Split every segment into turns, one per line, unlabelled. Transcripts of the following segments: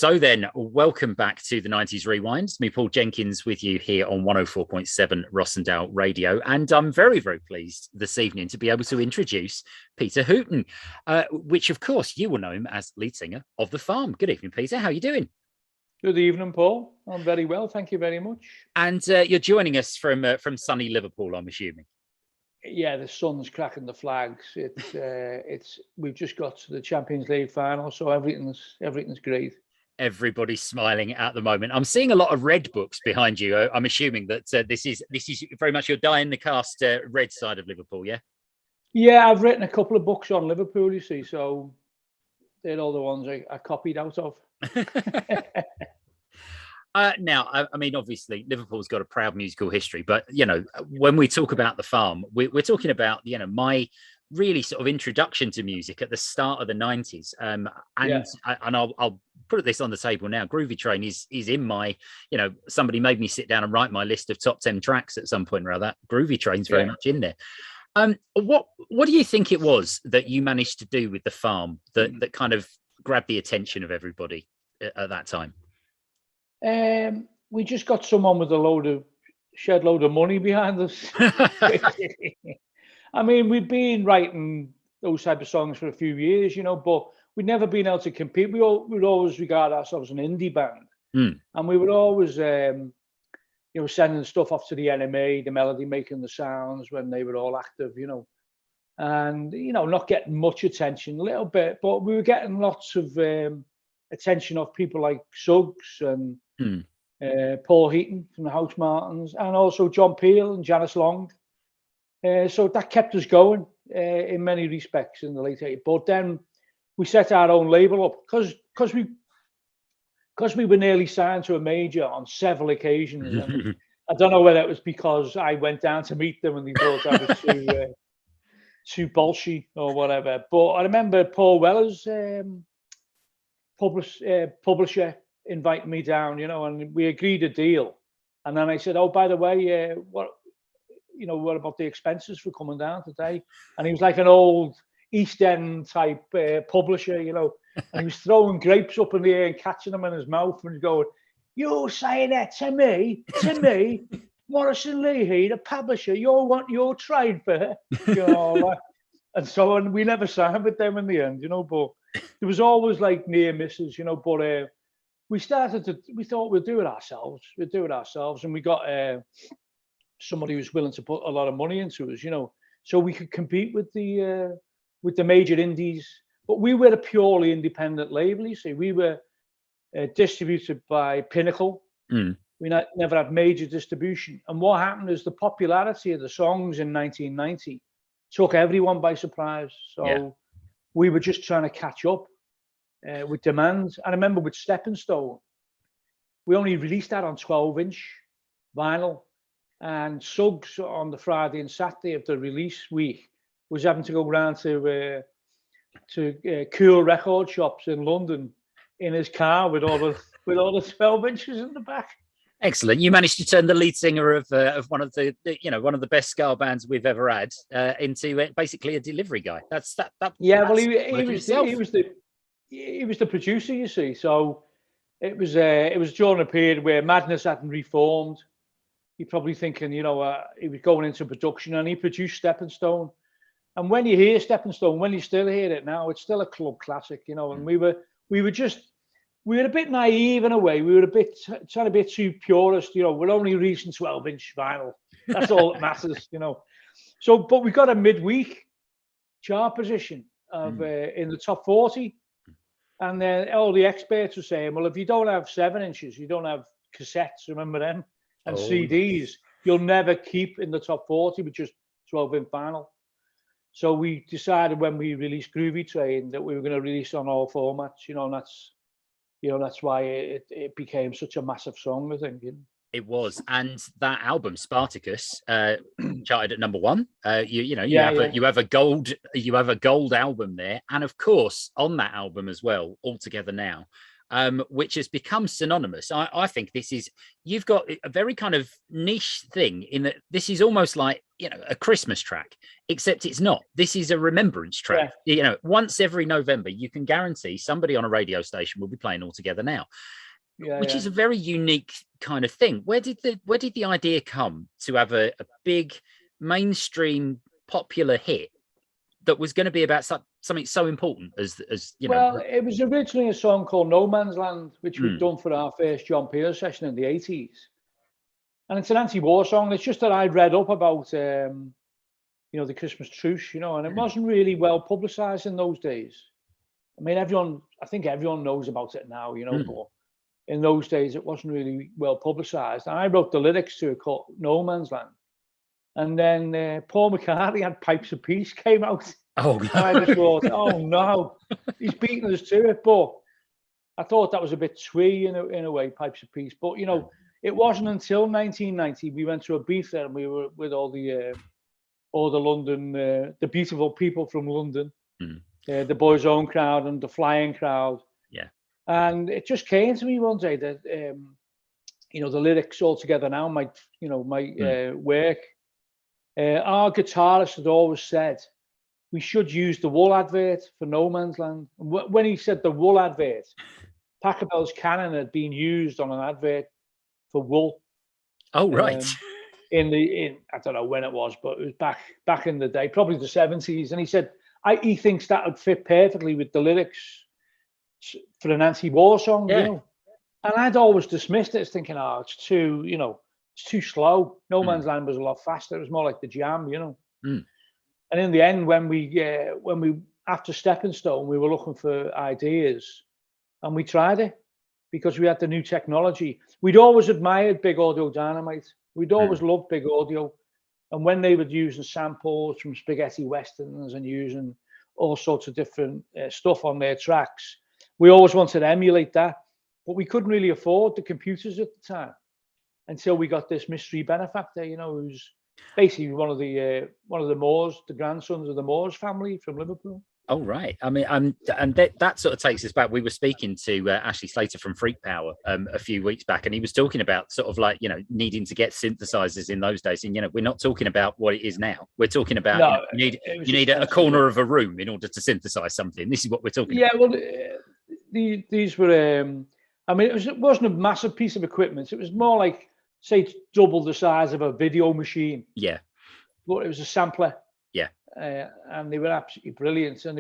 So then, welcome back to the 90s Rewinds. Me, Paul Jenkins, with you here on 104.7 Rossendale Radio. And I'm very, very pleased this evening to be able to introduce Peter Hooton, which, of course, you will know him as lead singer of The Farm. Good evening, Peter. How are you doing?
Good evening, Paul. I'm very well. Thank you very much.
And you're joining us from sunny Liverpool, I'm assuming.
Yeah, the sun's cracking the flags. We've just got to the Champions League final, so everything's great.
Everybody's smiling at the moment. I'm seeing a lot of red books behind you. I'm assuming that this is very much your die in the cast red side of Liverpool, yeah?
Yeah, I've written a couple of books on Liverpool, you see, so they're all the ones I copied out of.
Now, I mean, obviously, Liverpool's got a proud musical history, but, you know, when we talk about The Farm, we're talking about, you know, my really sort of introduction to music at the start of the 90s. I'll put this on the table now. Groovy Train is in my, you know, somebody made me sit down and write my list of top 10 tracks at some point or other. Groovy Train's very much in there. What do you think it was that you managed to do with The Farm that kind of grabbed the attention of everybody at that time?
We just got someone with a shed load of money behind us. I mean, we've been writing those type of songs for a few years, you know, but we'd never been able to compete. We'd always regard ourselves as an indie band. And we would always, you know, sending stuff off to the NMA, the Melody making the sounds when they were all active, you know, and, you know, not getting much attention, a little bit, but we were getting lots of attention of people like Suggs and Paul Hooton from the House Martins, and also John Peel and Janice Long. So that kept us going in many respects in the late 80s. But then we set our own label up because we were nearly signed to a major on several occasions. And I don't know whether it was because I went down to meet them and they thought I was too bolshy or whatever. But I remember Paul Weller's publisher invited me down, you know, and we agreed a deal. And then I said, "Oh, by the way, what about the expenses for coming down today?" And he was like an old East End type publisher, you know, and he was throwing grapes up in the air and catching them in his mouth and going, "You're saying that to me, Morrison Leahy, the publisher, you're trying for," you know, and so on. We never signed with them in the end, you know, but there was always like near misses, you know, but we thought we'd do it ourselves, and we got somebody who's willing to put a lot of money into us, you know, so we could compete with the major indies. But we were a purely independent label, you see. We were distributed by Pinnacle. We never had major distribution. And what happened is the popularity of the songs in 1990 took everyone by surprise. So we were just trying to catch up with demand. I remember with Stepping Stone, we only released that on 12-inch vinyl. And Suggs on the Friday and Saturday of the release week was having to go around to cool record shops in London in his car with all the 12 inches in the back.
Excellent. You managed to turn the lead singer of one of the best ska bands we've ever had into basically a delivery guy.
Yeah, well, he was the producer, you see. So it was during a period where Madness hadn't reformed. You're probably thinking, you know, he was going into production, and he produced Stepping Stone. And when you hear Stepping Stone, when you still hear it now, it's still a club classic, you know. And we were a bit naive in a way. We were trying to be too purist, you know. We're only releasing 12-inch vinyl. That's all that matters, you know. So, but we got a midweek chart position of in the top 40, and then all the experts were saying, well, if you don't have 7 inches, you don't have cassettes. Remember them? And CDs, you'll never keep in the top 40 with just 12-inch vinyl. So we decided when we released Groovy Train that we were going to release on all formats, you know, and that's why it became such a massive song, I think.
It was, and that album Spartacus charted at number 1. You have a gold album there, and of course on that album as well, All Together Now. which has become synonymous. I think this is, you've got a very kind of niche thing in that this is almost like, you know, a Christmas track, except it's not. This is a remembrance track. Yeah. You know, once every November, you can guarantee somebody on a radio station will be playing All Together Now, which is a very unique kind of thing. Where did the idea come to have a big mainstream popular hit that was going to be about something so important as you know?
Well, it was originally a song called No Man's Land, which we'd done for our first John Peel session in the 80s. And it's an anti-war song. It's just that I'd read up about, you know, the Christmas truce, you know, and it wasn't really well publicized in those days. I mean, I think everyone knows about it now, you know, but in those days, it wasn't really well publicized. And I wrote the lyrics to it called No Man's Land. And then Paul McCartney had Pipes of Peace came out.
Oh,
and I just thought, oh no, he's beating us to it. But I thought that was a bit twee in a way, Pipes of Peace. But, you know, it wasn't until 1990 we went to Ibiza and we were with all the London, the beautiful people from London, the Boys Own crowd and the Flying crowd.
Yeah.
And it just came to me one day that, you know, the lyrics All Together Now might work. Our guitarist had always said we should use the wool advert for No Man's Land. And when he said the wool advert, Pachelbel's Cannon had been used on an advert for wool.
Oh, right.
In I don't know when it was, but it was back in the day, probably the 70s. And he said he thinks that would fit perfectly with the lyrics for an anti-war song, you know. And I'd always dismissed it as thinking, oh, it's too, you know, it's too slow. No Man's Land was a lot faster. It was more like the Jam, you know. And in the end, when we after Stepping Stone, we were looking for ideas, and we tried it because we had the new technology. We'd always admired Big Audio Dynamite. We'd always loved Big Audio, and when they were using samples from spaghetti westerns and using all sorts of different stuff on their tracks, we always wanted to emulate that, but we couldn't really afford the computers at the time. Until we got this mystery benefactor, you know, who's basically one of the Moores, the grandsons of the Moores family from Liverpool.
Oh, right. I mean, and that sort of takes us back. We were speaking to Ashley Slater from Freak Power a few weeks back, and he was talking about sort of like, you know, needing to get synthesizers in those days. And, you know, we're not talking about what it is now. We're talking about you need a corner of a room in order to synthesize something. This is what we're talking about.
Yeah, well, these were, I mean, it wasn't a massive piece of equipment. It was more like, say, double the size of a video machine.
Yeah.
But it was a sampler.
Yeah.
And they were absolutely brilliant. And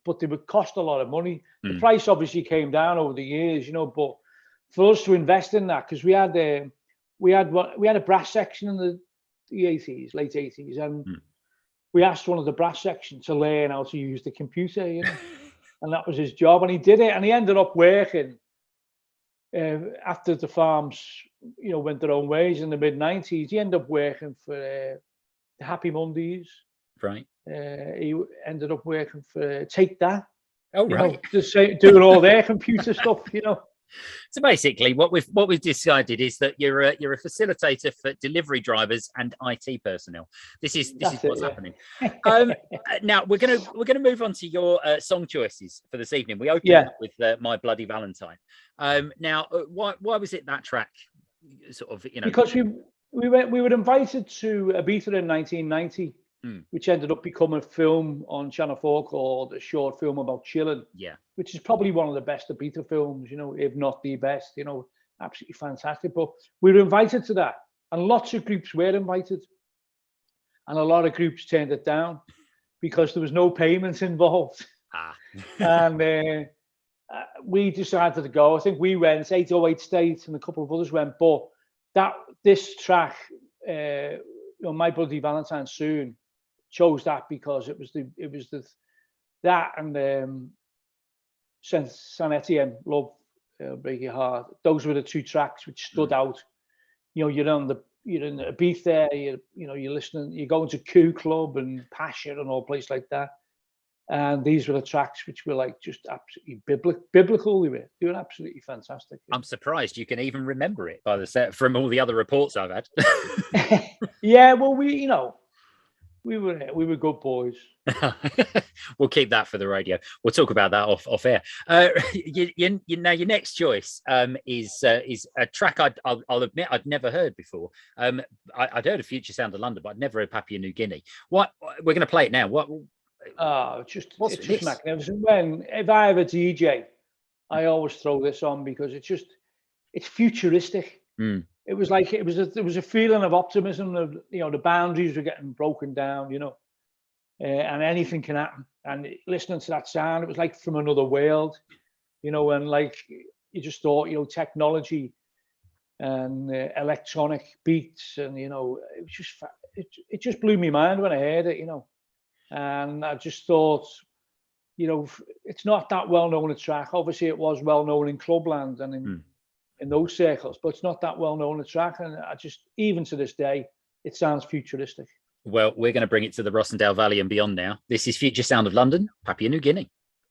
but they would cost a lot of money. The price obviously came down over the years, you know, but for us to invest in that, because we had a brass section in the 80s, late 80s. And we asked one of the brass section to learn how to use the computer, you know, and that was his job. And he did it. And he ended up working after the farms, you know, went their own ways in the mid-90s. He ended up working for the Happy Mondays.
Right.
He ended up working for Take That.
Oh, right.
Know, just doing all their computer stuff, you know.
So basically, what we've decided is that you're a facilitator for delivery drivers and IT personnel. This is what's happening. Now we're gonna move on to your song choices for this evening. We opened up with My Bloody Valentine. Now, why was it that track? Sort of, you know,
because we were invited to Ibiza in 1990. Which ended up becoming a film on Channel 4 called A Short Film About Chilling.
Yeah.
Which is probably one of the best Ibiza films, you know, if not the best, you know, absolutely fantastic. But we were invited to that, and lots of groups were invited. And a lot of groups turned it down because there was no payments involved. And we decided to go. I think we went, 808 State and a couple of others went. But this track, you know, My Bloody Valentine Soon, chose that because it was that and Saint Etienne, Love, Break Your Heart. Those were the two tracks which stood out. You know, you're in a beat there. You're listening. You're going to Coup Club and Passion and all places like that. And these were the tracks which were like just absolutely biblical. They were absolutely fantastic.
I'm surprised you can even remember it by the set from all the other reports I've had.
Yeah, well, you know. we were good boys.
We'll keep that for the radio. We'll talk about that off air. Now your next choice is a track I'll admit I'd never heard before. I'd heard of Future Sound of London, but I'd never heard Papua New Guinea. What we're going to play it now? What?
It's just magnificent. If I have a DJ, I always throw this on because it's futuristic.
Mm.
It was like there was a feeling of optimism of, you know, the boundaries were getting broken down, you know, and anything can happen. And listening to that sound, it was like from another world, you know, and like you just thought, you know, technology and electronic beats, and you know, it just blew my mind when I heard it, you know, and I just thought, you know, it's not that well known a track. Obviously, it was well known in clubland and in those circles, but it's not that well known a track, and I just, even to this day, it sounds futuristic.
Well, we're going to bring it to the Rossendale Valley and beyond now. This is Future Sound of London, Papua New Guinea.